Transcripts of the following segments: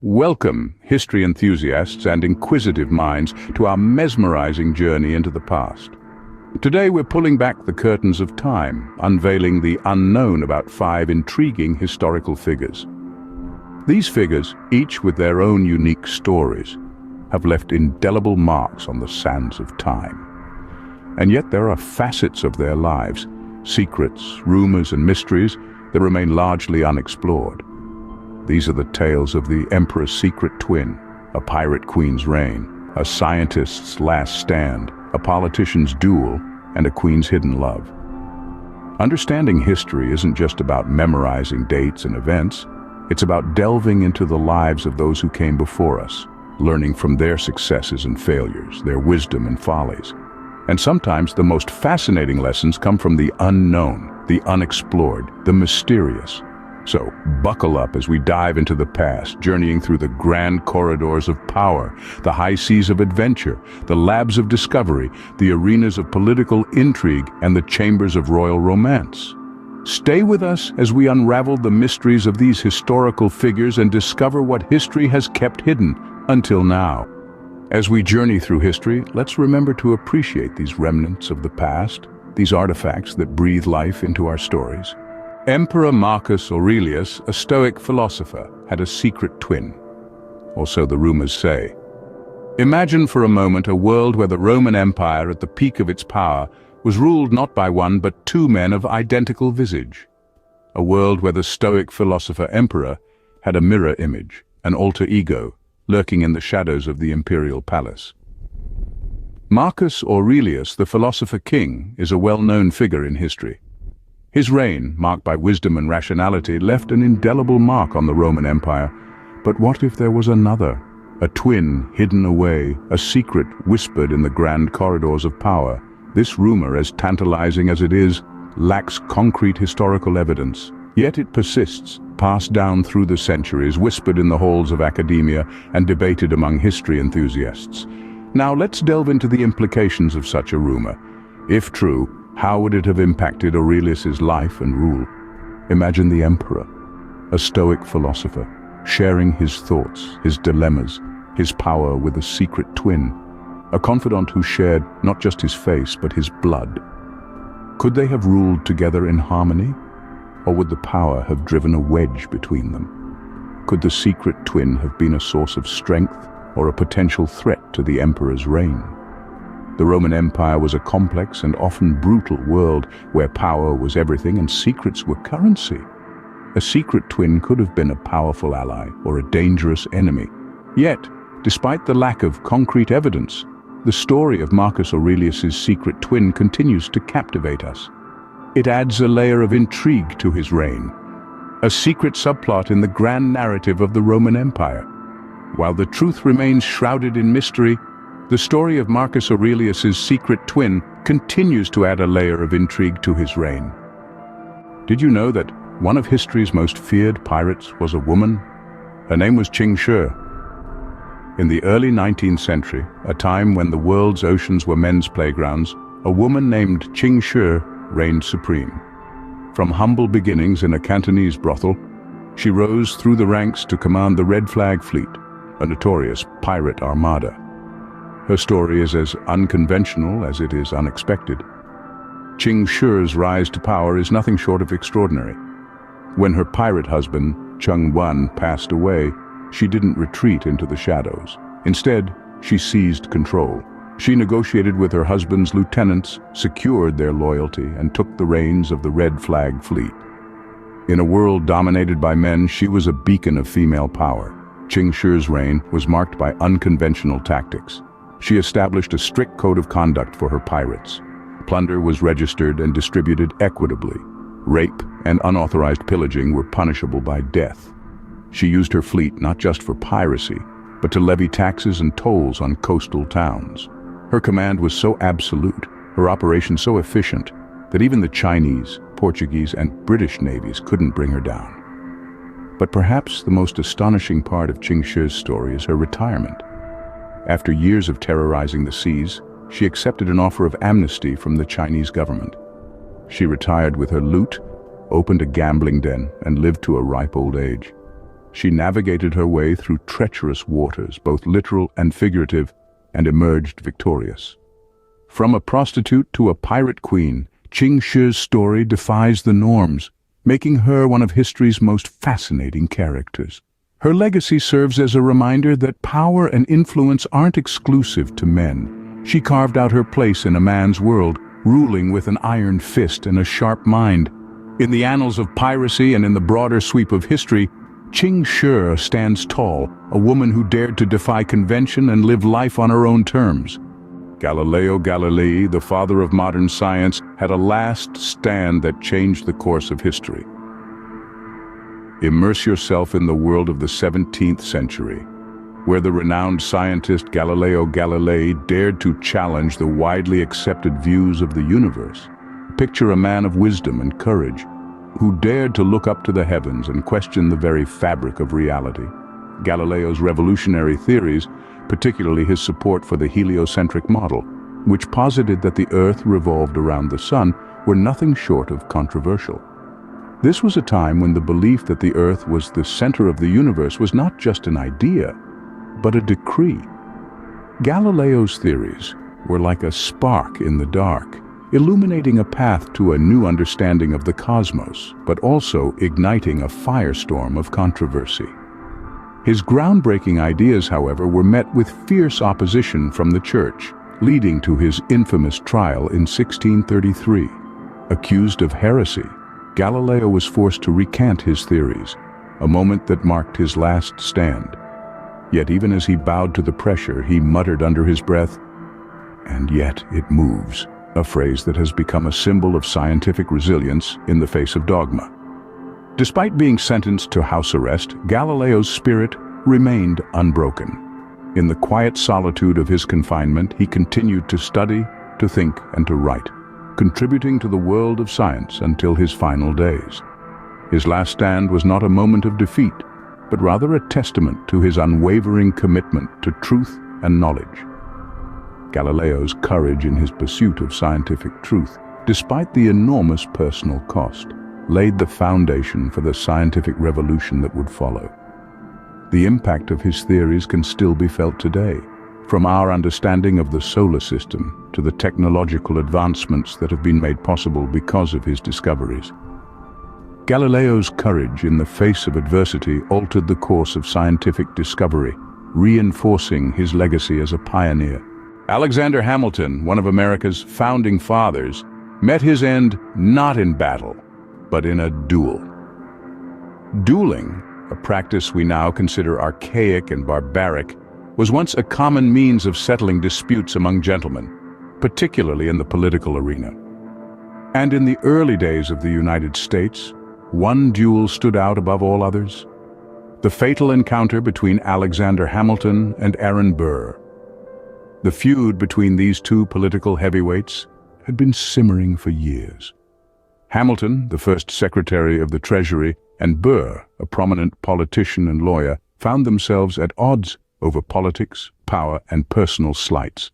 Welcome, history enthusiasts and inquisitive minds, to our mesmerizing journey into the past. Today we're pulling back the curtains of time, unveiling the unknown about 5 intriguing historical figures. These figures, each with their own unique stories, have left indelible marks on the sands of time. And yet there are facets of their lives, secrets, rumors and mysteries that remain largely unexplored. These are the tales of the Emperor's secret twin, a pirate queen's reign, a scientist's last stand, a politician's duel, and a queen's hidden love. Understanding history isn't just about memorizing dates and events. It's about delving into the lives of those who came before us, learning from their successes and failures, their wisdom and follies. And sometimes the most fascinating lessons come from the unknown, the unexplored, the mysterious. So, buckle up as we dive into the past, journeying through the grand corridors of power, the high seas of adventure, the labs of discovery, the arenas of political intrigue, and the chambers of royal romance. Stay with us as we unravel the mysteries of these historical figures and discover what history has kept hidden until now. As we journey through history, let's remember to appreciate these remnants of the past, these artifacts that breathe life into our stories. Emperor Marcus Aurelius, a Stoic philosopher, had a secret twin, or so the rumors say. Imagine for a moment a world where the Roman Empire, at the peak of its power, was ruled not by one but 2 men of identical visage. A world where the Stoic philosopher emperor had a mirror image, an alter ego, lurking in the shadows of the imperial palace. Marcus Aurelius, the philosopher king, is a well-known figure in history. His reign, marked by wisdom and rationality, left an indelible mark on the Roman Empire. But what if there was another? A twin hidden away, a secret whispered in the grand corridors of power. This rumor, as tantalizing as it is, lacks concrete historical evidence. Yet it persists, passed down through the centuries, whispered in the halls of academia, and debated among history enthusiasts. Now let's delve into the implications of such a rumor. If true, how would it have impacted Aurelius's life and rule? Imagine the emperor, a Stoic philosopher, sharing his thoughts, his dilemmas, his power with a secret twin, a confidant who shared not just his face but his blood. Could they have ruled together in harmony? Or would the power have driven a wedge between them? Could the secret twin have been a source of strength or a potential threat to the emperor's reign? The Roman Empire was a complex and often brutal world where power was everything and secrets were currency. A secret twin could have been a powerful ally or a dangerous enemy. Yet, despite the lack of concrete evidence, the story of Marcus Aurelius's secret twin continues to captivate us. It adds a layer of intrigue to his reign, a secret subplot in the grand narrative of the Roman Empire. While the truth remains shrouded in mystery, the story of Marcus Aurelius's secret twin continues to add a layer of intrigue to his reign. Did you know that one of history's most feared pirates was a woman? Her name was Qing Shi. In the early 19th century, a time when the world's oceans were men's playgrounds, a woman named Qing Shi reigned supreme. From humble beginnings in a Cantonese brothel, she rose through the ranks to command the Red Flag Fleet, a notorious pirate armada. Her story is as unconventional as it is unexpected. Qing Shi's rise to power is nothing short of extraordinary. When her pirate husband, Cheng Wan, passed away, she didn't retreat into the shadows. Instead, she seized control. She negotiated with her husband's lieutenants, secured their loyalty, and took the reins of the Red Flag Fleet. In a world dominated by men, she was a beacon of female power. Qing Shi's reign was marked by unconventional tactics. She established a strict code of conduct for her pirates. Plunder was registered and distributed equitably. Rape and unauthorized pillaging were punishable by death. She used her fleet not just for piracy, but to levy taxes and tolls on coastal towns. Her command was so absolute, her operation so efficient, that even the Chinese, Portuguese, and British navies couldn't bring her down. But perhaps the most astonishing part of Qing Shi's story is her retirement. After years of terrorizing the seas, she accepted an offer of amnesty from the Chinese government. She retired with her loot, opened a gambling den, and lived to a ripe old age. she navigated her way through treacherous waters, both literal and figurative, and emerged victorious. From a prostitute to a pirate queen, Qing Shi's story defies the norms, making her one of history's most fascinating characters. Her legacy serves as a reminder that power and influence aren't exclusive to men. She carved out her place in a man's world, ruling with an iron fist and a sharp mind. In the annals of piracy and in the broader sweep of history, Qing Shi stands tall, a woman who dared to defy convention and live life on her own terms. Galileo Galilei, the father of modern science, had a last stand that changed the course of history. Immerse yourself in the world of the 17th century, where the renowned scientist Galileo Galilei dared to challenge the widely accepted views of the universe. Picture a man of wisdom and courage, who dared to look up to the heavens and question the very fabric of reality. Galileo's revolutionary theories, particularly his support for the heliocentric model, which posited that the Earth revolved around the Sun, were nothing short of controversial. This was a time when the belief that the Earth was the center of the universe was not just an idea, but a decree. Galileo's theories were like a spark in the dark, illuminating a path to a new understanding of the cosmos, but also igniting a firestorm of controversy. His groundbreaking ideas, however, were met with fierce opposition from the Church, leading to his infamous trial in 1633. Accused of heresy, Galileo was forced to recant his theories, a moment that marked his last stand. Yet even as he bowed to the pressure, he muttered under his breath, "And yet it moves," a phrase that has become a symbol of scientific resilience in the face of dogma. Despite being sentenced to house arrest, Galileo's spirit remained unbroken. In the quiet solitude of his confinement, he continued to study, to think, and to write, contributing to the world of science until his final days. His last stand was not a moment of defeat, but rather a testament to his unwavering commitment to truth and knowledge. Galileo's courage in his pursuit of scientific truth, despite the enormous personal cost, laid the foundation for the scientific revolution that would follow. The impact of his theories can still be felt today, from our understanding of the solar system to the technological advancements that have been made possible because of his discoveries. Galileo's courage in the face of adversity altered the course of scientific discovery, reinforcing his legacy as a pioneer. Alexander Hamilton, one of America's founding fathers, met his end not in battle, but in a duel. Dueling, a practice we now consider archaic and barbaric, was once a common means of settling disputes among gentlemen, particularly in the political arena. And in the early days of the United States, one duel stood out above all others: the fatal encounter between Alexander Hamilton and Aaron Burr. The feud between these two political heavyweights had been simmering for years. Hamilton, the first Secretary of the Treasury, and Burr, a prominent politician and lawyer, found themselves at odds over politics, power, and personal slights.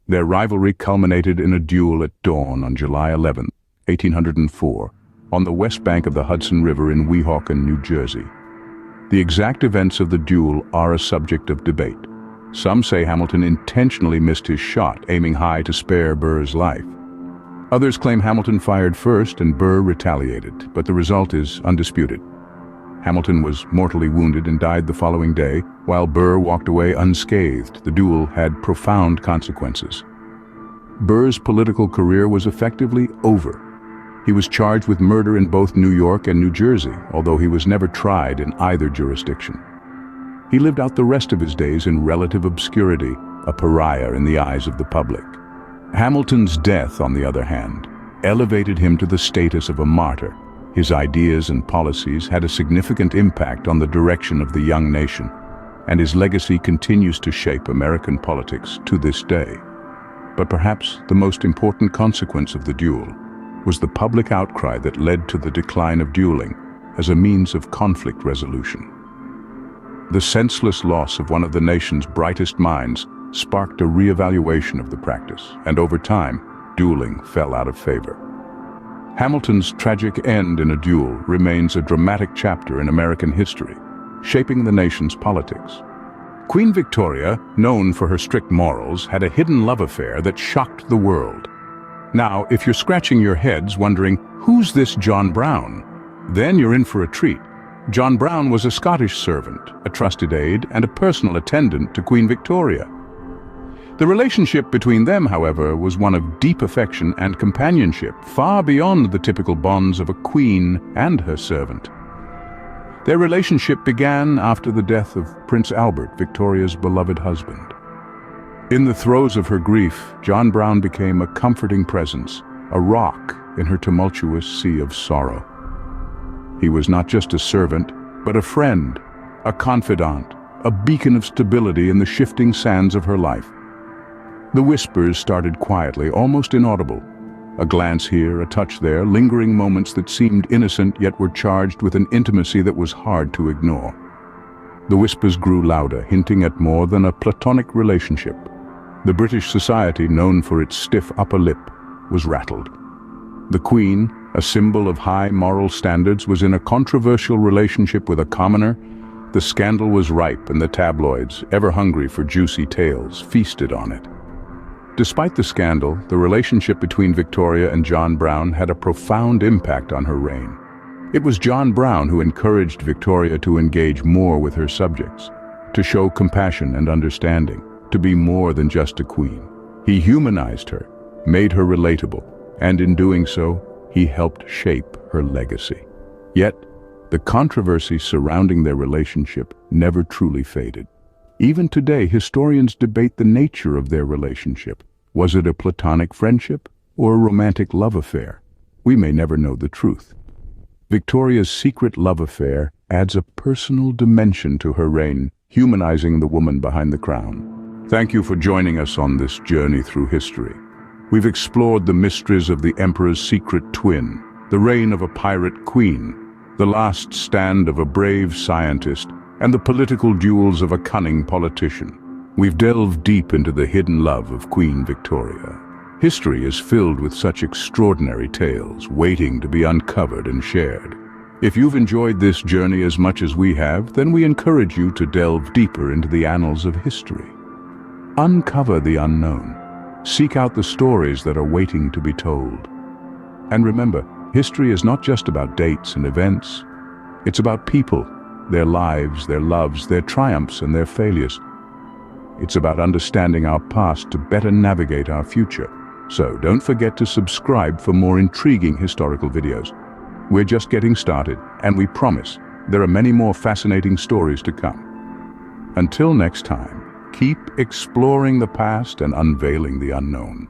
Their rivalry culminated in a duel at dawn on July 11, 1804, on the west bank of the Hudson River in Weehawken, New Jersey. The exact events of the duel are a subject of debate. Some say Hamilton intentionally missed his shot, aiming high to spare Burr's life. Others claim Hamilton fired first and Burr retaliated, but the result is undisputed. Hamilton was mortally wounded and died the following day, while Burr walked away unscathed. The duel had profound consequences. Burr's political career was effectively over. He was charged with murder in both New York and New Jersey, although he was never tried in either jurisdiction. He lived out the rest of his days in relative obscurity, a pariah in the eyes of the public. Hamilton's death, on the other hand, elevated him to the status of a martyr. His ideas and policies had a significant impact on the direction of the young nation, and his legacy continues to shape American politics to this day. But perhaps the most important consequence of the duel was the public outcry that led to the decline of dueling as a means of conflict resolution. The senseless loss of one of the nation's brightest minds sparked a reevaluation of the practice, and over time, dueling fell out of favor. Hamilton's tragic end in a duel remains a dramatic chapter in American history, shaping the nation's politics. Queen Victoria, known for her strict morals, had a hidden love affair that shocked the world. Now, if you're scratching your heads wondering, who's this John Brown? Then you're in for a treat. John Brown was a Scottish servant, a trusted aide, and a personal attendant to Queen Victoria. The relationship between them, however, was one of deep affection and companionship, far beyond the typical bonds of a queen and her servant. Their relationship began after the death of Prince Albert, Victoria's beloved husband. In the throes of her grief, John Brown became a comforting presence, a rock in her tumultuous sea of sorrow. He was not just a servant, but a friend, a confidant, a beacon of stability in the shifting sands of her life. The whispers started quietly, almost inaudible. A glance here, a touch there, lingering moments that seemed innocent yet were charged with an intimacy that was hard to ignore. The whispers grew louder, hinting at more than a platonic relationship. The British society, known for its stiff upper lip, was rattled. The Queen, a symbol of high moral standards, was in a controversial relationship with a commoner. The scandal was ripe, and the tabloids, ever hungry for juicy tales, feasted on it. Despite the scandal, the relationship between Victoria and John Brown had a profound impact on her reign. It was John Brown who encouraged Victoria to engage more with her subjects, to show compassion and understanding, to be more than just a queen. He humanized her, made her relatable, and in doing so, he helped shape her legacy. Yet, the controversy surrounding their relationship never truly faded. Even today, historians debate the nature of their relationship. Was it a platonic friendship or a romantic love affair? We may never know the truth. Victoria's secret love affair adds a personal dimension to her reign, humanizing the woman behind the crown. Thank you for joining us on this journey through history. We've explored the mysteries of the Emperor's secret twin, the reign of a pirate queen, the last stand of a brave scientist, and the political duels of a cunning politician. We've delved deep into the hidden love of Queen Victoria. History is filled with such extraordinary tales, waiting to be uncovered and shared. If you've enjoyed this journey as much as we have, then we encourage you to delve deeper into the annals of history. Uncover the unknown. Seek out the stories that are waiting to be told. And remember, history is not just about dates and events. It's about people, their lives, their loves, their triumphs, and their failures. It's about understanding our past to better navigate our future. So don't forget to subscribe for more intriguing historical videos. We're just getting started, and we promise there are many more fascinating stories to come. Until next time, keep exploring the past and unveiling the unknown.